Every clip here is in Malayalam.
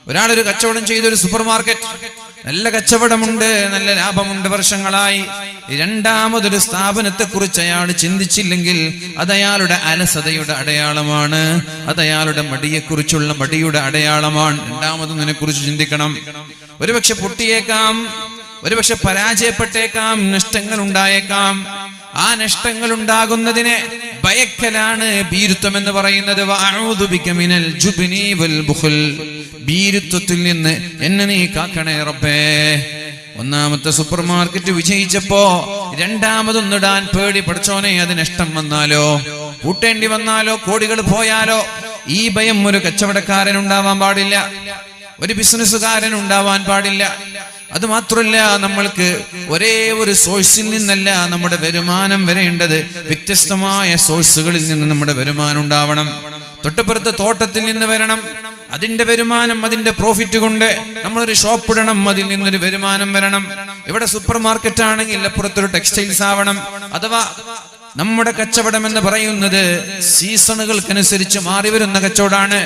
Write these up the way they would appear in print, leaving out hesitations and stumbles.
ഒരാളൊരു കച്ചവടം ചെയ്തൊരു സൂപ്പർ മാർക്കറ്റ്, നല്ല കച്ചവടമുണ്ട്, നല്ല ലാഭമുണ്ട് വർഷങ്ങളായി. രണ്ടാമതൊരു സ്ഥാപനത്തെ കുറിച്ച് അയാൾ ചിന്തിച്ചില്ലെങ്കിൽ അത് അയാളുടെ അലസതയുടെ അടയാളമാണ്, അത് അയാളുടെ മടിയെക്കുറിച്ചുള്ള മടിയുടെ അടയാളമാണ്. രണ്ടാമതൊന്നിനെ കുറിച്ച് ചിന്തിക്കണം. ഒരുപക്ഷെ പൊട്ടിയേക്കാം, ഒരുപക്ഷെ പരാജയപ്പെട്ടേക്കാം, നഷ്ടങ്ങൾ ഉണ്ടായേക്കാം. ആ നഷ്ടങ്ങൾ ഉണ്ടാകുന്നതിനെ ഭയക്കലാണ് ഭീരുത്വം എന്ന് പറയുന്നത്. വഅഊദു ബിക മിനൽ ജുബ്നി വൽ ബുഖൽ, ഭീരുത്വത്തിൽ നിന്ന് എന്നെ നീ കാക്കണേ റബ്ബേ. ഒന്നാമത്തെ സൂപ്പർ മാർക്കറ്റ് വിജയിച്ചപ്പോ രണ്ടാമതൊന്നിടാൻ പേടി. പഠിച്ചോനെ, അത് നഷ്ടം വന്നാലോ, കൂട്ടേണ്ടി വന്നാലോ, കോടികൾ പോയാലോ? ഈ ഭയം ഒരു കച്ചവടക്കാരൻ ഉണ്ടാവാൻ പാടില്ല, ഒരു ബിസിനസ്സുകാരൻ ഉണ്ടാവാൻ പാടില്ല. അത് മാത്രമല്ല, നമ്മൾക്ക് ഒരേ ഒരു സോഴ്സിൽ നിന്നല്ല നമ്മുടെ വരുമാനം വരേണ്ടത്, വ്യത്യസ്തമായ സോഴ്സുകളിൽ നിന്ന് നമ്മുടെ വരുമാനം ഉണ്ടാവണം. തൊട്ടപ്പുറത്തെ തോട്ടത്തിൽ നിന്ന് വരണം, അതിന്റെ വരുമാനം, അതിന്റെ പ്രോഫിറ്റ് കൊണ്ട് നമ്മളൊരു ഷോപ്പ് ഇടണം, അതിൽ നിന്നൊരു വരുമാനം വരണം. ഇവിടെ സൂപ്പർ മാർക്കറ്റ് ആണെങ്കിൽ അപ്പുറത്തൊരു ടെക്സ്റ്റൈൽസ് ആവണം. അഥവാ നമ്മുടെ കച്ചവടം എന്ന് പറയുന്നത് സീസണുകൾക്കനുസരിച്ച് മാറി വരുന്ന കച്ചവടമാണ്.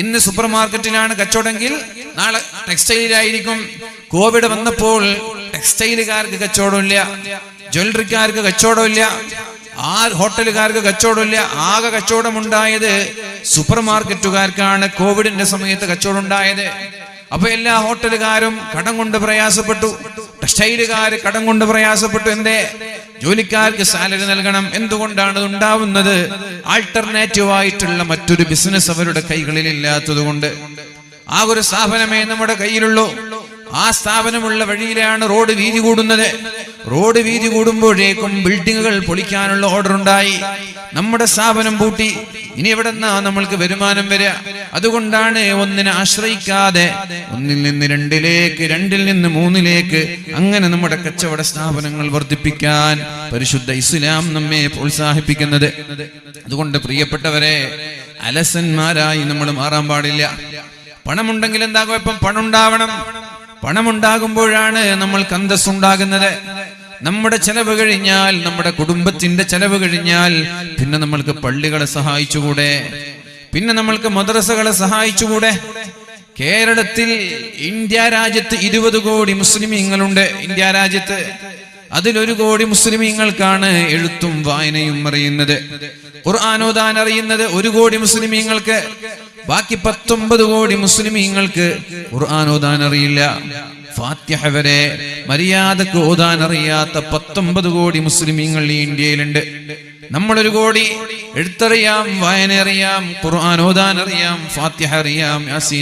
ഇന്ന് സൂപ്പർ മാർക്കറ്റിലാണ് കച്ചവടമെങ്കിൽ നാളെ ടെക്സ്റ്റൈലിലായിരിക്കും. കോവിഡ് വന്നപ്പോൾ ടെക്സ്റ്റൈലുകാർക്ക് കച്ചവടമില്ല, ജ്വല്ലറിക്കാർക്ക് കച്ചവടമില്ല, ഹോട്ടലുകാർക്ക് കച്ചവടമില്ല. ആകെ കച്ചവടം ഉണ്ടായത് സൂപ്പർ മാർക്കറ്റുകാർക്കാണ് കോവിഡിന്റെ സമയത്ത് കച്ചവടം ഉണ്ടായത്. അപ്പൊ എല്ലാ ഹോട്ടലുകാരും കടം കൊണ്ട് പ്രയാസപ്പെട്ടു, ടെക്സ്റ്റൈലുകാർ കടം കൊണ്ട് പ്രയാസപ്പെട്ടു. എന്തേ? ജോലിക്കാർക്ക് സാലറി നൽകണം. എന്തുകൊണ്ടാണ് ഇത് ഉണ്ടാവുന്നത്? ആൾട്ടർനേറ്റീവ് ആയിട്ടുള്ള മറ്റൊരു ബിസിനസ് അവരുടെ കൈകളിൽ ഇല്ലാത്തത് കൊണ്ട്. ആ ഒരു സ്ഥാപനമേ നമ്മുടെ കയ്യിലുള്ളൂ. ആ സ്ഥാപനമുള്ള വഴിയിലാണ് റോഡ് വീതി കൂടുന്നത്. റോഡ് വീതി കൂടുമ്പോഴേക്കും ബിൽഡിങ്ങുകൾ പൊളിക്കാനുള്ള ഓർഡർ ഉണ്ടായി. നമ്മുടെ സ്ഥാപനം പൂട്ടി. ഇനി എവിടെന്നാ നമ്മൾക്ക് വരുമാനം വരിക? അതുകൊണ്ടാണ് ഒന്നിനെ ആശ്രയിക്കാതെ ഒന്നിൽ നിന്ന് രണ്ടിലേക്ക്, രണ്ടിൽ നിന്ന് മൂന്നിലേക്ക്, അങ്ങനെ നമ്മുടെ കച്ചവട സ്ഥാപനങ്ങൾ വർദ്ധിപ്പിക്കാൻ പരിശുദ്ധ ഇസ്ലാം നമ്മെ പ്രോത്സാഹിപ്പിക്കുന്നത്. അതുകൊണ്ട് പ്രിയപ്പെട്ടവരെ, അലസന്മാരായി നമ്മൾ മാറാൻ പാടില്ല. പണമുണ്ടെങ്കിൽ എന്താ കുഴപ്പം? പണം ഉണ്ടാവണം. പണമുണ്ടാകുമ്പോഴാണ് നമ്മൾക്ക് അന്തസ്സുണ്ടാകുന്നത്. നമ്മുടെ ചെലവ് കഴിഞ്ഞാൽ, നമ്മുടെ കുടുംബത്തിന്റെ ചെലവ് കഴിഞ്ഞാൽ പിന്നെ നമ്മൾക്ക് പള്ളികളെ സഹായിച്ചുകൂടെ? പിന്നെ നമ്മൾക്ക് മദ്രസകളെ സഹായിച്ചുകൂടെ? കേരളത്തിൽ, ഇന്ത്യ രാജ്യത്ത് 20 കോടി മുസ്ലിമീങ്ങളുണ്ട്. ഇന്ത്യ രാജ്യത്ത് അതിൽ1 കോടി മുസ്ലിമീങ്ങൾക്കാണ് എഴുത്തും വായനയും അറിയുന്നത്, ഖുർആൻ ഓതാൻ അറിയുന്നത് 1 കോടി മുസ്ലിമീങ്ങൾക്ക്. ബാക്കി 19 കോടി മുസ്ലിമീങ്ങൾക്ക് ഖുർആൻ ഓതാൻ അറിയില്ല. ഫാത്തിഹ വരെ മര്യാദക്ക് ഓതാൻ അറിയാത്ത 19 കോടി മുസ്ലിമീങ്ങൾ ഈ ഇന്ത്യയിലുണ്ട്. നമ്മൾ 1 കോടി എഴുത്തറിയാം, വായന അറിയാം, ഖുർആൻ ഓതാൻ അറിയാം, ഫാത്തിഹ അറിയാം, യാസീൻ